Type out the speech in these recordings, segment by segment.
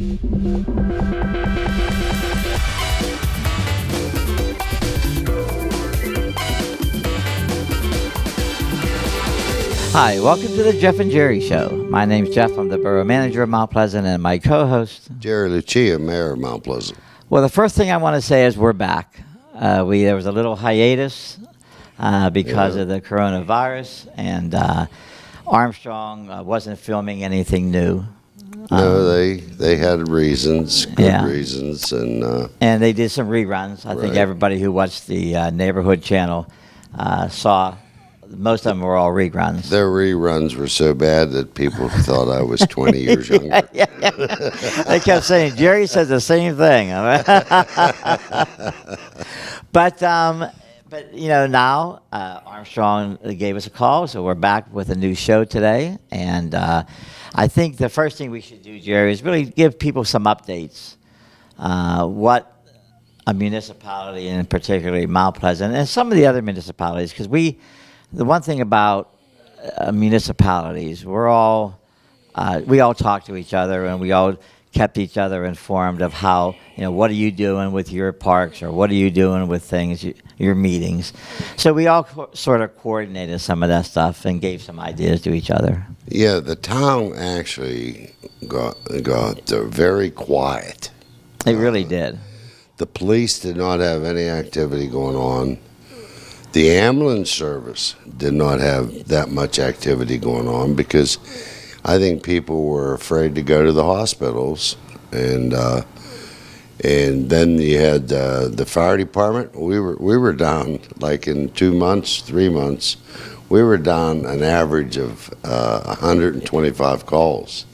Hi, welcome to the Jeff and Jerry Show. My name's Jeff. I'm the Borough Manager of Mount Pleasant, and my co-host, Jerry Lucia, Mayor of Mount Pleasant. Well, the first thing I want to say is we're back. There was a little hiatus because of the coronavirus, and Armstrong wasn't filming anything new. No, they had reasons, good reasons, and they did some reruns. I think everybody who watched the neighborhood channel saw. Most of them were all reruns. Their reruns were so bad that people thought I was 20 years younger. They kept saying, Jerry says the same thing. But now Armstrong gave us a call, so we're back with a new show today. And I think the first thing we should do, Jerry, is really give people some updates. What a municipality, and particularly Mount Pleasant, and some of the other municipalities, because the one thing about municipalities, we all talk to each other, and we all kept each other informed of how, what are you doing with your parks, or what are you doing with things, your meetings. So we all sort of coordinated some of that stuff and gave some ideas to each other. Yeah, the town actually got very quiet. It really did. The police did not have any activity going on. The ambulance service did not have that much activity going on because I think people were afraid to go to the hospitals, and then you had the fire department. We were down like in 2 months, 3 months. We were down an average of 125 calls.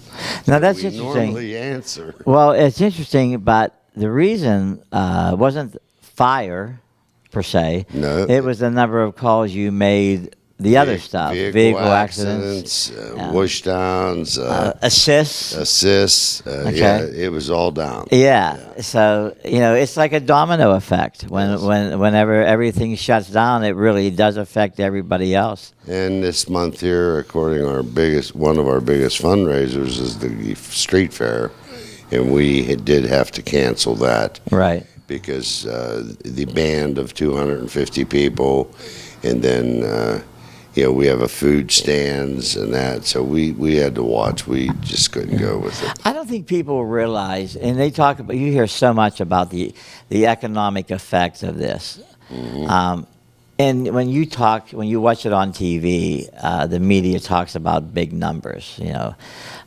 Now that's we interesting. Normally answer. Well, it's interesting, but the reason wasn't fire. Per se, no. It was the number of calls you made. The other stuff, vehicle accidents, washdowns, assists. Okay. Yeah, it was all down. Yeah. So it's like a domino effect. Whenever everything shuts down, it really does affect everybody else. And this month here, according to one of our biggest fundraisers is the street fair, and we did have to cancel that. Right. Because the band of 250 people, and then we have a food stands and that, so we had to watch. We just couldn't go with it. I don't think people realize, and they talk about. You hear so much about the economic effects of this, and when you watch it on TV, the media talks about big numbers,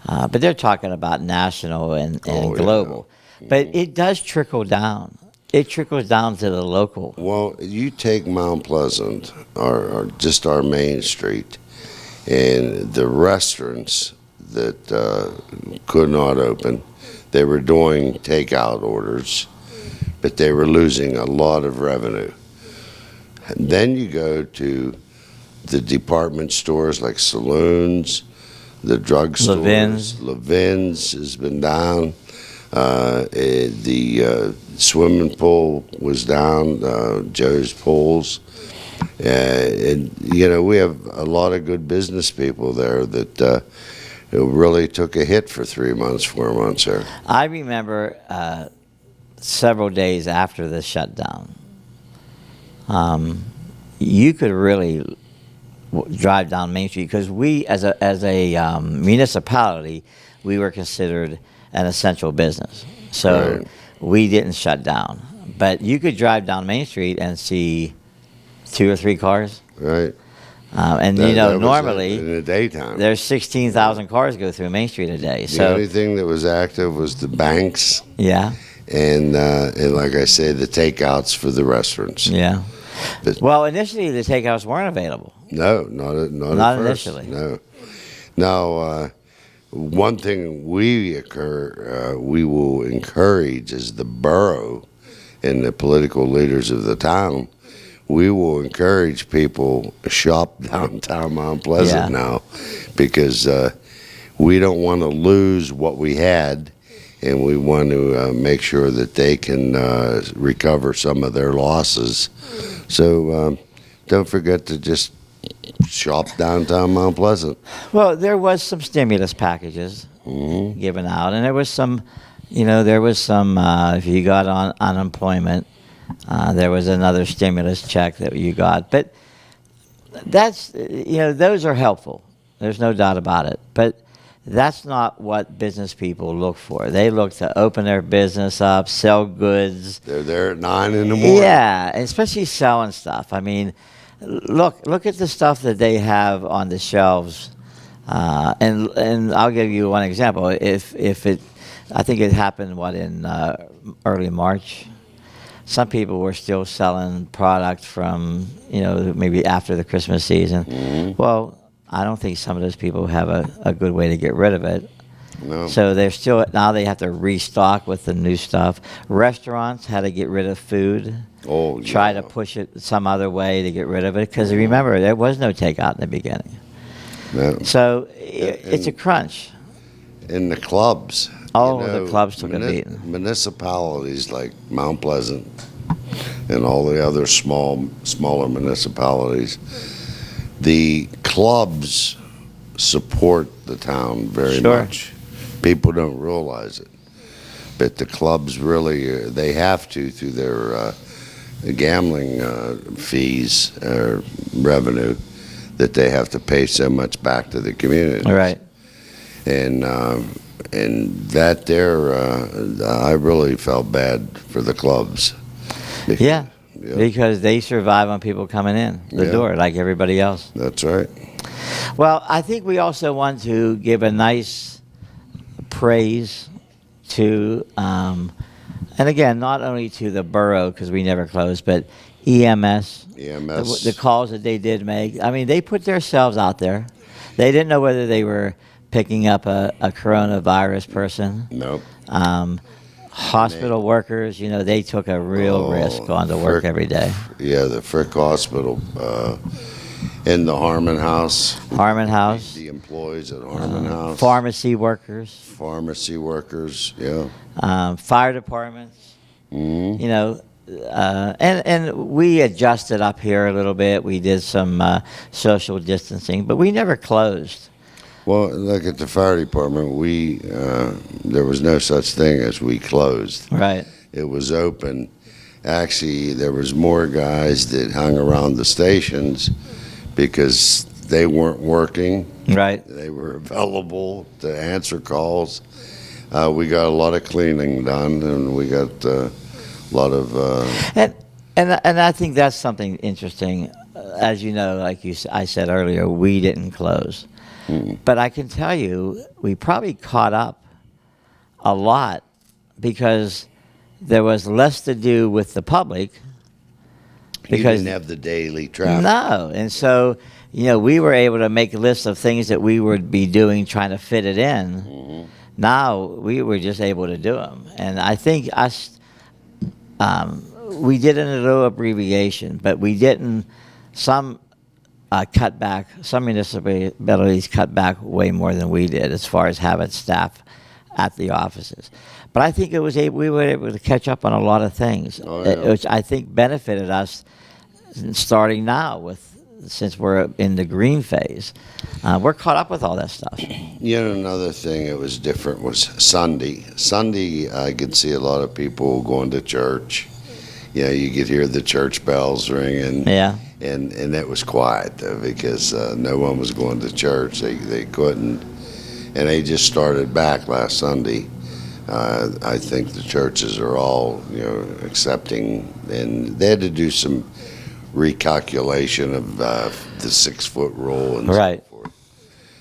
but they're talking about national and global. Yeah. But it does trickle down. It trickles down to the local. Well, you take Mount Pleasant, or just our main street, and the restaurants that could not open, they were doing takeout orders, but they were losing a lot of revenue. And then you go to the department stores like saloons, the drugstores. Levin's has been down. The swimming pool was down, Joe's Pools. And, we have a lot of good business people there that really took a hit for 3 months, 4 months there. I remember several days after the shutdown, you could really drive down Main Street because we, as a municipality, we were considered an essential business. So we didn't shut down. But you could drive down Main Street and see 2 or 3 cars. Right. And that normally in the daytime, there's 16,000 cars go through Main Street a day. The only thing that was active was the banks. Yeah. And like I say, the takeouts for the restaurants. Yeah. Well, initially the takeouts weren't available. No, not at first. Initially. No. Now, one thing we will encourage is the borough and the political leaders of the town. We will encourage people to shop downtown Mount Pleasant now, because we don't want to lose what we had, and we want to make sure that they can recover some of their losses. So don't forget to just shop downtown Mount Pleasant. Well, there was some stimulus packages given out, and there was some, There was some, if you got on unemployment, there was another stimulus check that you got. But those are helpful. There's no doubt about it. But that's not what business people look for. They look to open their business up, sell goods. They're there at 9 in the morning. Yeah, and especially selling stuff. I mean, look at the stuff that they have on the shelves. And I'll give you one example. I think it happened in early March. Some people were still selling product from maybe after the Christmas season. Mm-hmm. Well, I don't think some of those people have a good way to get rid of it. No. So now they have to restock with the new stuff. Restaurants had to get rid of food. Oh, yeah. Try to push it some other way to get rid of it because remember there was no takeout in the beginning. No. So it's a crunch. In the clubs. The clubs took a beating. Municipalities like Mount Pleasant and all the other smaller municipalities, the clubs support the town very much. People don't realize it, but the clubs really they have to through their gambling fees or revenue that they have to pay so much back to the community. Right. And that there, I really felt bad for the clubs. Yeah, because they survive on people coming in the door like everybody else. That's right. Well, I think we also want to give a nice praise to, and again, not only to the borough because we never closed, but EMS. The calls that they did make. I mean, they put themselves out there. They didn't know whether they were picking up a coronavirus person. Nope. Hospital workers, they took a real risk going to work every day. Yeah, the Frick Hospital in the Harmon House. The employees at Harmon House. Pharmacy workers. Yeah. Fire departments. Mm-hmm. And we adjusted up here a little bit. We did some social distancing, but we never closed. Well, look at the fire department. There was no such thing as we closed. Right. It was open. Actually, there was more guys that hung around the stations because they weren't working. Right. They were available to answer calls. We got a lot of cleaning done, and we got a lot of. And I think that's something interesting. As you know, I said earlier, we didn't close. But I can tell you, we probably caught up a lot because there was less to do with the public. Because you didn't have the daily traffic. No. And so, we were able to make a list of things that we would be doing, trying to fit it in. Mm-hmm. Now, we were just able to do them. And I think we did it in a little abbreviation, but we didn't, cut back. Some municipalities cut back way more than we did as far as having staff at the offices. But I think we were able to catch up on a lot of things, which I think benefited us starting now since we're in the green phase. We're caught up with all that stuff. Another thing that was different was Sunday. Sunday, I could see a lot of people going to church. You could hear the church bells ringing. Yeah. And that was quiet, though, because no one was going to church. They couldn't. And they just started back last Sunday. I think the churches are all, accepting. And they had to do some recalculation of the 6-foot rule and so forth.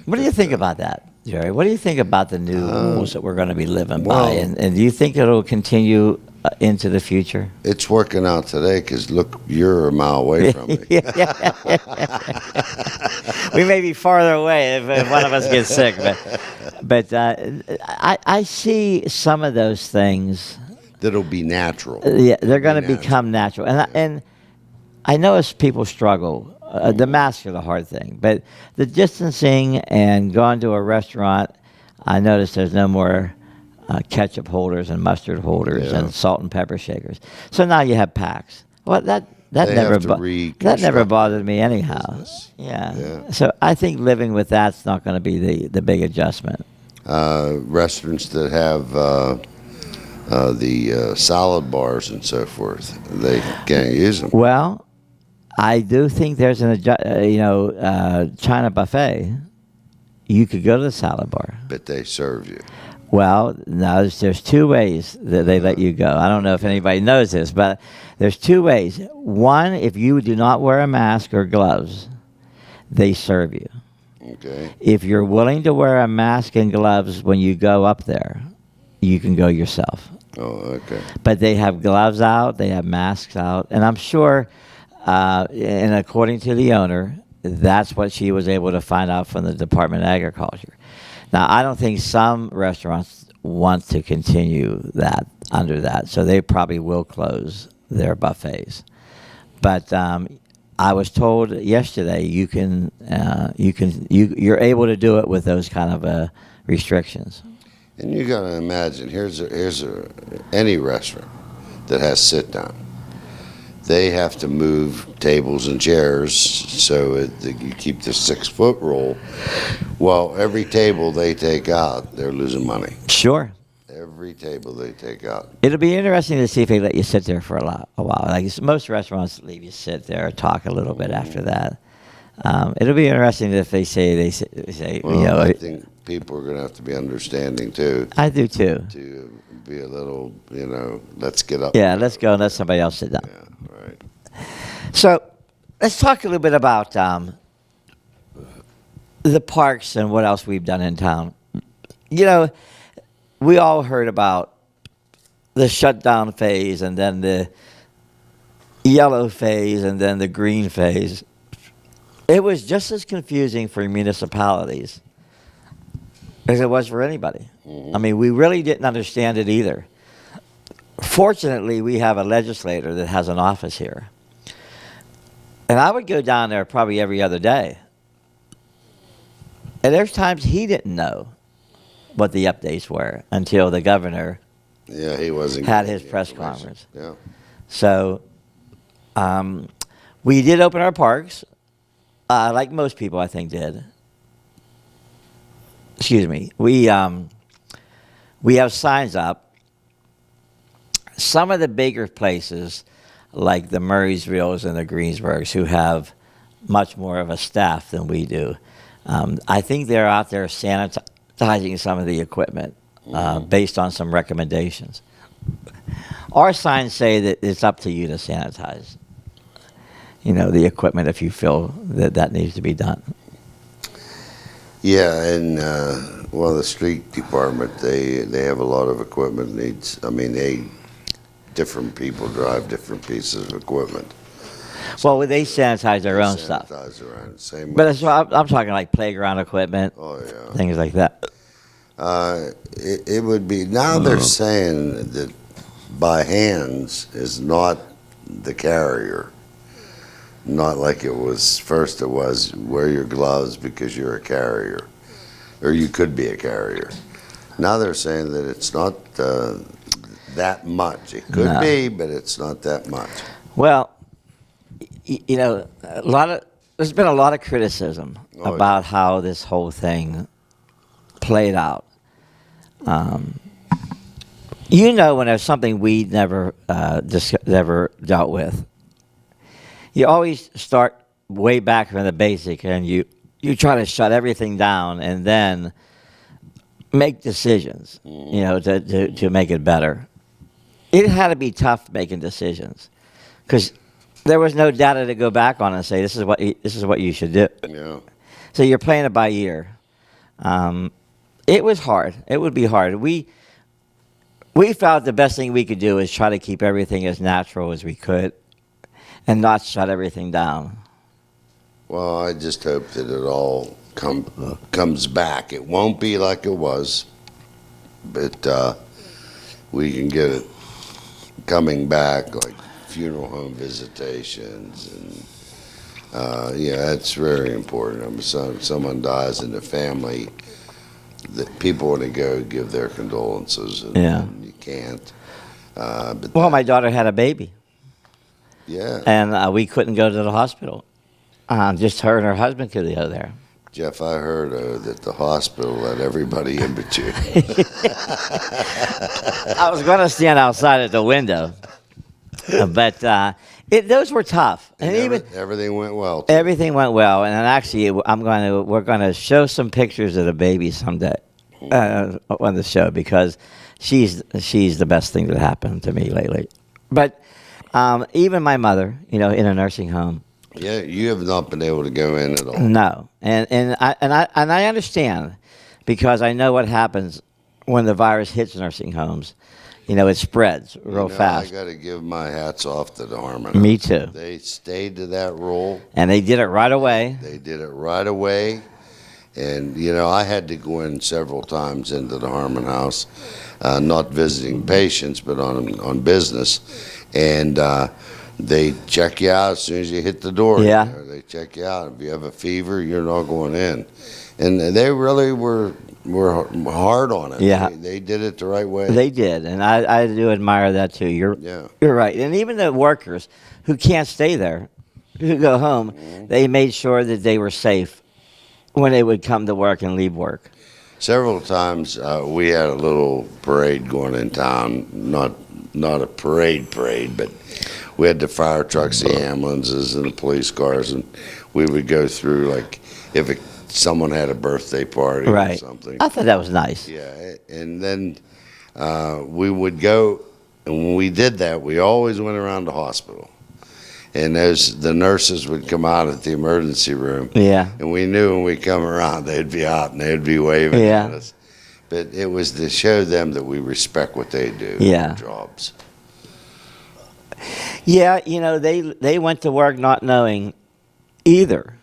What do you think about that, Jerry? What do you think about the new rules that we're going to be living by? And do you think it'll continue into the future? It's working out today because, look, you're a mile away from me. We may be farther away if one of us gets sick. But I see some of those things. That'll be natural. Yeah, they're going to become natural. And I know as people struggle, the masks are the hard thing. But the distancing and going to a restaurant, I noticed there's no more ketchup holders and mustard holders and salt and pepper shakers. So now you have packs. Well, that never bothered me anyhow. Yeah. So I think living with that's not going to be the big adjustment. Restaurants that have the salad bars and so forth. They can't use them, Well, I do think there's China buffet. You could go to the salad bar. but they serve you. Well, no, there's two ways that they let you go. I don't know if anybody knows this, but there's two ways. One, if you do not wear a mask or gloves, they serve you. Okay. If you're willing to wear a mask and gloves when you go up there, you can go yourself. Oh, okay. But they have gloves out, they have masks out, and I'm sure, and according to the owner, that's what she was able to find out from the Department of Agriculture. Now, I don't think some restaurants want to continue that under that, so they probably will close their buffets. But I was told yesterday you're able to do it with those kind of restrictions. And you got to imagine, here's any restaurant that has sit down. They have to move tables and chairs so you keep the 6-foot rule. Well, every table they take out, they're losing money. Sure. Every table they take out. It'll be interesting to see if they let you sit there for a while. Like most restaurants leave you sit there, talk a little bit after that. It'll be interesting if they say Well, I think people are going to have to be understanding too. I do too. To be a little, let's get up. Yeah, let's go and let somebody else sit down. Yeah, right. So let's talk a little bit about the parks and what else we've done in town. We all heard about the shutdown phase and then the yellow phase and then the green phase. It was just as confusing for municipalities as it was for anybody. Mm-hmm. I mean, we really didn't understand it either. Fortunately, we have a legislator that has an office here. And I would go down there probably every other day. And there's times he didn't know what the updates were until the governor Yeah, he wasn't had getting his the press information. conference. Yeah. So we did open our parks, like most people I think did. Excuse me. We have signs up. Some of the bigger places, like the Murraysvilles and the Greensburgs, who have much more of a staff than we do, I think they're out there sanitizing some of the equipment based on some recommendations. Our signs say that it's up to you to sanitize, the equipment if you feel that needs to be done. Yeah, and the street department, they have a lot of equipment needs. I mean, different people drive different pieces of equipment. Well, they sanitize their own stuff. Sanitize around. Same But with, I'm talking like playground equipment, oh yeah. things like that. It would be, now they're saying that by hands is not the carrier. Not like it was, first it was wear your gloves because you're a carrier, or you could be a carrier. Now they're saying that it's not that much. It could be, but it's not that much. Well, there's been a lot of criticism about how this whole thing played out. When there's something we never dealt with, you always start way back from the basic, and you try to shut everything down and then make decisions, to make it better. It had to be tough making decisions because there was no data to go back on and say this is what you should do. Yeah. So you're playing it by ear. It was hard. It would be hard. We felt the best thing we could do is try to keep everything as natural as we could and not shut everything down. Well, I just hope that it all comes back. It won't be like it was, but we can get it coming back, like funeral home visitations, and that's very important. I mean, someone dies in the family, that people want to go give their condolences, and you can't. But my daughter had a baby. Yeah. And we couldn't go to the hospital. Just her and her husband could go there. Jeff, I heard that the hospital let everybody in but you. I was going to stand outside at the window, but those were tough, and even Everything went well. Too. everything went well. And then actually, we're going to show some pictures of the baby someday on the show because she's the best thing that happened to me lately. But even my mother, in a nursing home. Yeah, you have not been able to go in at all. No, and I understand because I know what happens when the virus hits nursing homes. It spreads real fast. I got to give my hats off to the Harmon. Me too. They stayed to that role. And they did it right away. They did it right away. And, I had to go in several times into the Harmon House, not visiting patients, but on business. And they check you out as soon as you hit the door. Yeah. They check you out. If you have a fever, you're not going in. And they really were hard on it. Yeah. They did it the right way. They did, and I do admire that too. You're right. And even the workers who can't stay there, who go home, they made sure that they were safe when they would come to work and leave work. Several times we had a little parade going in town, not a parade, but we had the fire trucks, the ambulances, and the police cars, and we would go through, like, if someone had a birthday party or something. I thought that was nice. Yeah, and then we would go, and when we did that, we always went around the hospital. And the nurses would come out at the emergency room. Yeah. And we knew when we come around, they'd be out and they'd be waving at us. But it was to show them that we respect what they do, their jobs. Yeah, they went to work not knowing either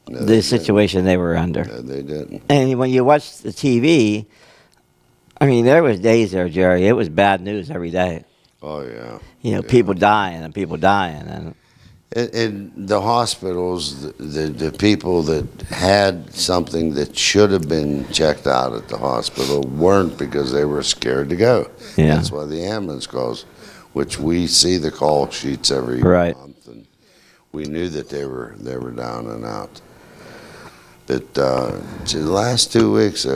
the situation they were under. No, they didn't. And when you watch the TV, I mean, there was days there, Jerry. It was bad news every day. Oh, yeah. People dying and people dying. And in the hospitals, the people that had something that should have been checked out at the hospital weren't because they were scared to go. Yeah. That's why the ambulance calls, which we see the call sheets every month, and we knew that they were down and out. But the last 2 weeks,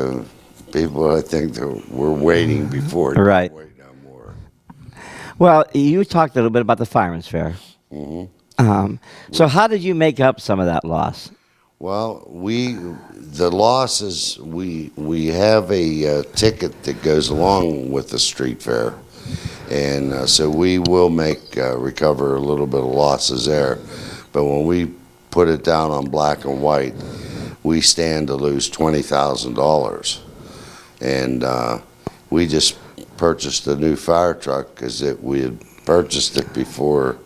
people, I think, that were waiting before. Right. Wait no more. Well, you talked a little bit about the Fireman's Fair. Mm-hmm. So how did you make up some of that loss? Well, the losses, we have a ticket that goes along with the street fair, and so we will recover a little bit of losses there. But when we put it down on black and white, we stand to lose $20,000, and we just purchased a new fire truck because we had purchased it before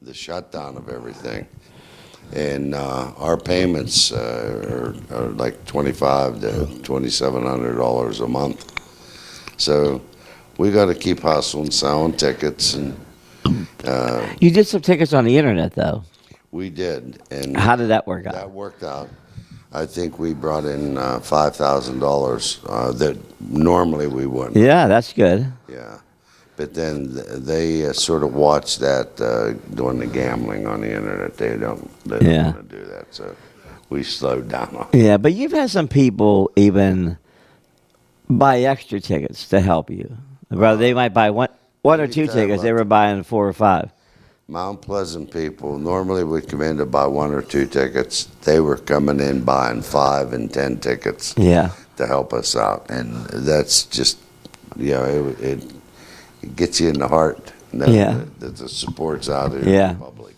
the shutdown of everything. And our payments are like $2,500 to $2,700 a month. So we got to keep hustling, selling tickets. And you did some tickets on the internet, though. We did. And how did that work out? That worked out. I think we brought in $5,000 that normally we wouldn't. Yeah, that's good. Yeah. But then they sort of watch that doing the gambling on the internet. They don't want to do that. So we slowed down on it. Yeah, but you've had some people even buy extra tickets to help you. Rather, they might buy one or two tickets. They were buying 4 or 5. Mount Pleasant people normally would come in to buy 1 or 2 tickets. They were coming in buying 5 and 10 tickets. Yeah. To help us out, and that's just it gets you in the heart. That the support's out there in the public.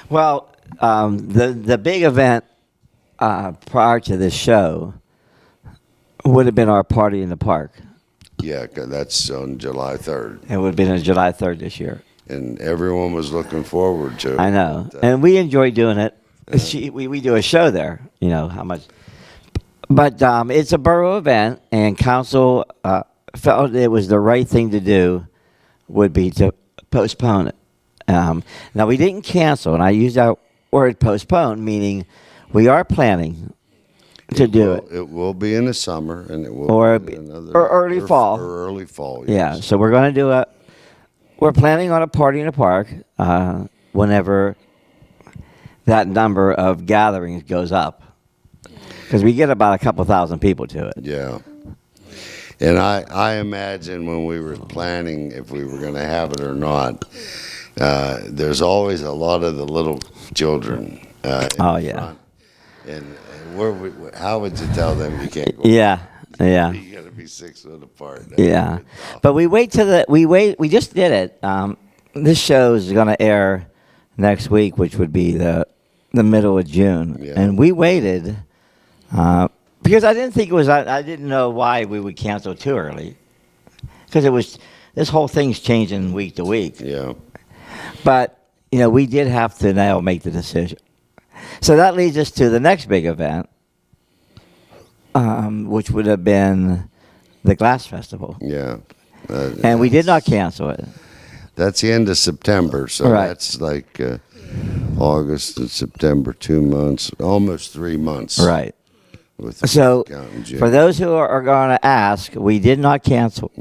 Well, the big event prior to this show would have been our party in the park. Yeah, that's on July 3rd. It would have been on July 3rd this year. And everyone was looking forward to it. I know. And we enjoy doing it. We do a show there, how much. But it's a borough event, and council felt it was the right thing to do would be to postpone it. Now, we didn't cancel, and I use that word postpone, meaning we are planning to do it. It will be in the summer, and it will or be another, or early fall. Or early fall, yes. Yeah, so we're going to do we're planning on a party in the park whenever that number of gatherings goes up. because we get about a couple thousand people to it. Yeah. And I imagine when we were planning if we were going to have it or not, there's always a lot of the little children in the front. And how would you tell them you can't go? Yeah. Yeah. You got to be 6 foot apart. Yeah. But we just did it. This show is going to air next week, which would be the middle of June. Yeah. And we waited because I didn't think it was, I didn't know why we would cancel too early. Because this whole thing's changing week to week. Yeah. But, we did have to now make the decision. So that leads us to the next big event, which would have been the Glass Festival. Yeah. And we did not cancel it. That's the end of September, so Right. that's like August and September, 2 months, almost 3 months. Right. With So, counting June. for those who are going to ask, we did not cancel.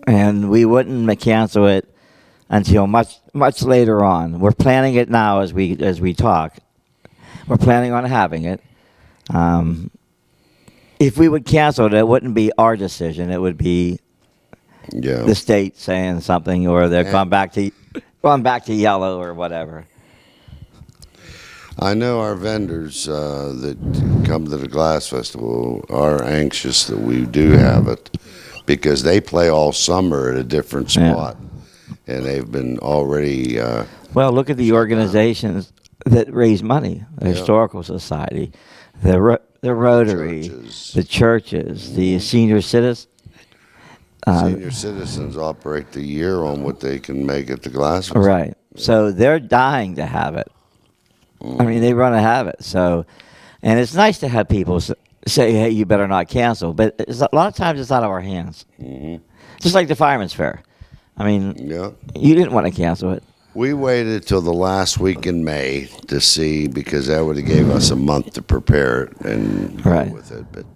And we wouldn't cancel it until much, much later on. We're planning it now as we talk. We're planning on having it. If we would cancel it, it wouldn't be our decision. It would be the state saying something, or they're going back to yellow or whatever. I know our vendors that come to the Glass Festival are anxious that we do have it because they play all summer at a different spot, and they've been already. Well, look at the organizations that raise money: the Historical Society, the Rotary, the churches, the senior citizens. Senior citizens operate the year on what they can make at the Glass Festival. Right. So they're dying to have it. I mean, they want to have it. So, and it's nice to have people say, "Hey, you better not cancel." But a lot of times, it's out of our hands. Mm-hmm. Just like the Fireman's Fair. I mean, you didn't want to cancel it. We waited till the last week in May to see, because that would have gave us a month to prepare it and go with it. But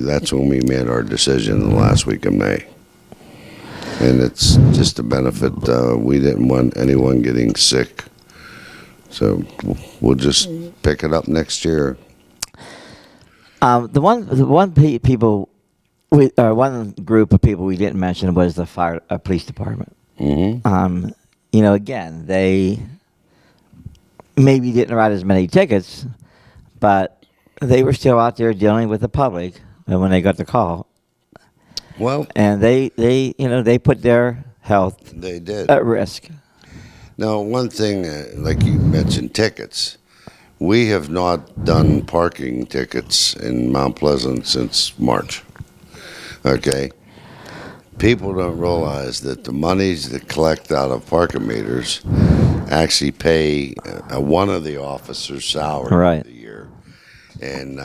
that's when we made our decision the last week of May. And it's just a benefit. We didn't want anyone getting sick. So we'll just pick it up next year. The one group of people we didn't mention was the police department. Mm-hmm. Again, they maybe didn't write as many tickets, but they were still out there dealing with the public when they got the call. Well, and they put their health at risk. Now, one thing, like you mentioned, tickets. We have not done parking tickets in Mount Pleasant since March. Okay? People don't realize that the monies that collect out of parking meters actually pay one of the officers' salary for the year. And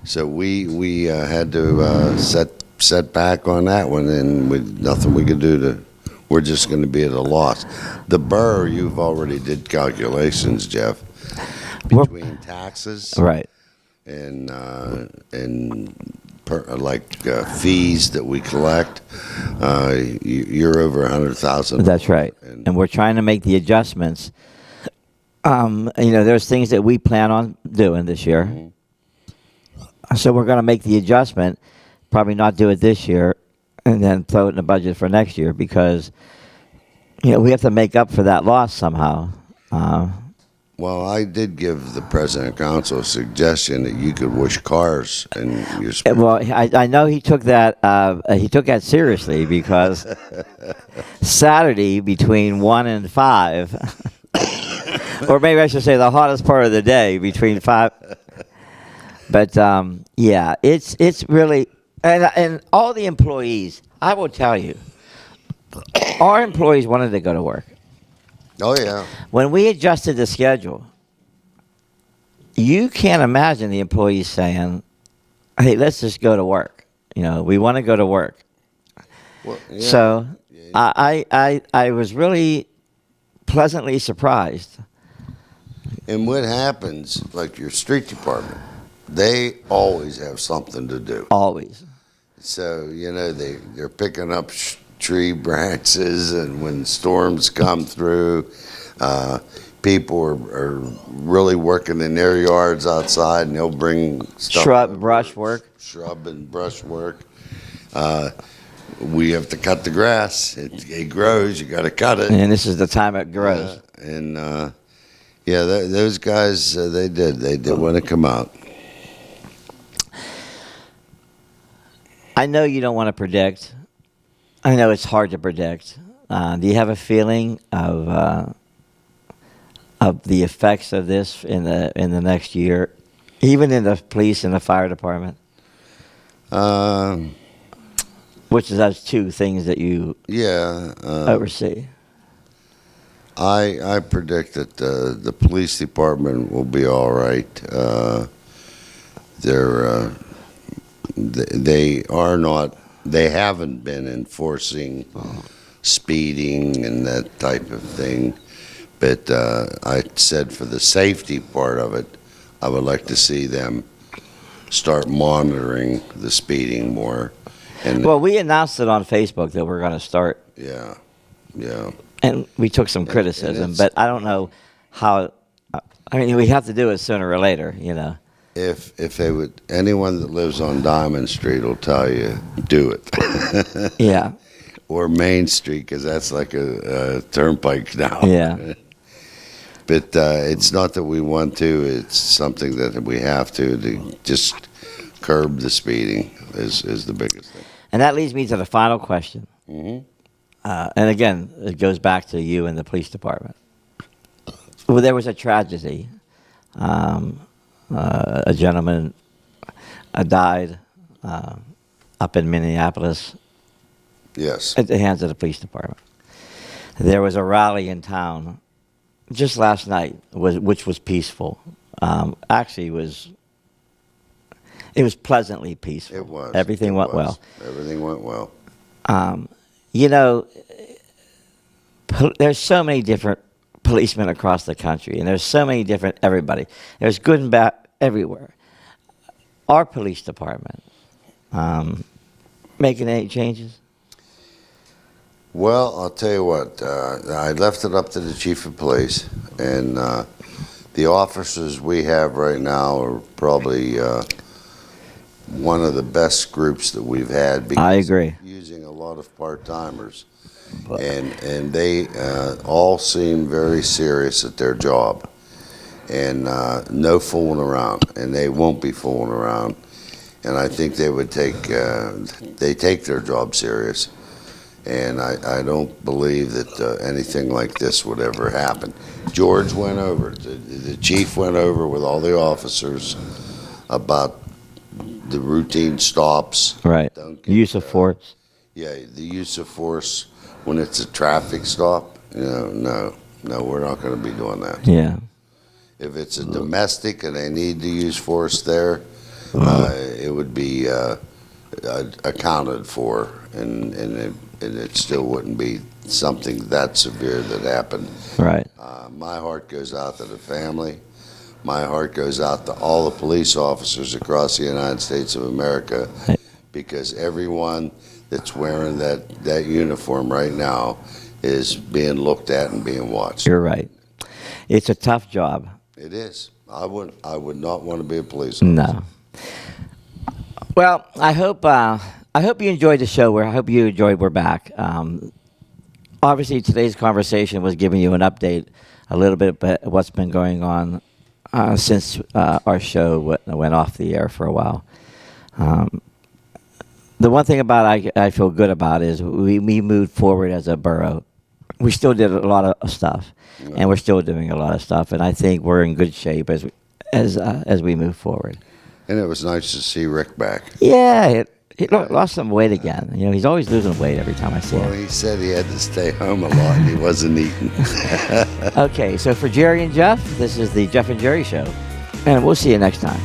so we had to set back on that one, and nothing we could do we're just going to be at a loss. The borough, you've already did calculations, Jeff, between taxes and fees that we collect. You're over 100,000. That's right, and we're trying to make the adjustments. There's things that we plan on doing this year, so we're going to make the adjustment. Probably not do it this year, and then throw it in the budget for next year, because we have to make up for that loss somehow. Well, I did give the president of council a suggestion that you could wash cars in your spare. Well, I know he took that seriously, because Saturday between 1 and 5, or maybe I should say the hottest part of the day between 5. But it's really. And all the employees, I will tell you, our employees wanted to go to work. Oh, yeah. When we adjusted the schedule, you can't imagine the employees saying, "Hey, let's just go to work. We want to go to work." Well, yeah. So I was really pleasantly surprised. And what happens, like your street department, they always have something to do. Always. So, they're picking up tree branches, and when storms come through, people are really working in their yards outside, and they'll bring stuff. Brush work. Shrub and brush work. We have to cut the grass. It grows. You got to cut it. And this is the time it grows. Those guys, they did want to come out. I know you don't want to predict. I know it's hard to predict. Do you have a feeling of the effects of this in the next year, even in the police and the fire department? Which is those two things that you oversee. I predict that the police department will be all right. They haven't been enforcing speeding and that type of thing. But I said for the safety part of it, I would like to see them start monitoring the speeding more. Well, we announced it on Facebook that we're going to start. Yeah. And we took some criticism, but I don't know how. I mean, we have to do it sooner or later, you know. If they would, anyone that lives on Diamond Street will tell you, do it. Yeah. Or Main Street, because that's like a turnpike now. Yeah. But it's not that we want to. It's something that we have to just curb the speeding is the biggest thing. And that leads me to the final question. Mm-hmm. And again, it goes back to you and the police department. Well, there was a tragedy. A gentleman died up in Minneapolis. Yes. At the hands of the police department. There was a rally in town just last night, which was peaceful. Actually, it was pleasantly peaceful. It was. Everything went well. Everything went well. You know, there's so many different policemen across the country, and there's so many different everybody. There's good and bad everywhere. Our police department making any changes? Well, I'll tell you what. I left it up to the chief of police, and the officers we have right now are probably one of the best groups that we've had. Because I agree. Using a lot of part-timers, and they all seem very serious at their job, and no fooling around, and they won't be fooling around. And I think they would take their job serious. And I don't believe that anything like this would ever happen. George went over, the chief went over with all the officers about the routine stops. Right. Use of force. Yeah, the use of force when it's a traffic stop. No, we're not going to be doing that. Yeah. If it's a domestic and they need to use force there, it would be accounted for, and it still wouldn't be something that severe that happened. Right. My heart goes out to the family. My heart goes out to all the police officers across the United States of America, because everyone that's wearing that uniform right now is being looked at and being watched. You're right. It's a tough job. It is. I would not want to be a police officer. No. Well, I hope you enjoyed the show. I hope you enjoyed We're Back. Obviously, today's conversation was giving you an update, a little bit about what's been going on since our show went off the air for a while. The one thing I feel good about is we moved forward as a borough. We still did a lot of stuff, and we're still doing a lot of stuff, and I think we're in good shape as we move forward. And it was nice to see Rick back. Yeah, he lost some weight again. You know, he's always losing weight every time I see him. Well, he said he had to stay home a lot and he wasn't eating. Okay, so for Jerry and Jeff, this is the Jeff and Jerry Show, and we'll see you next time.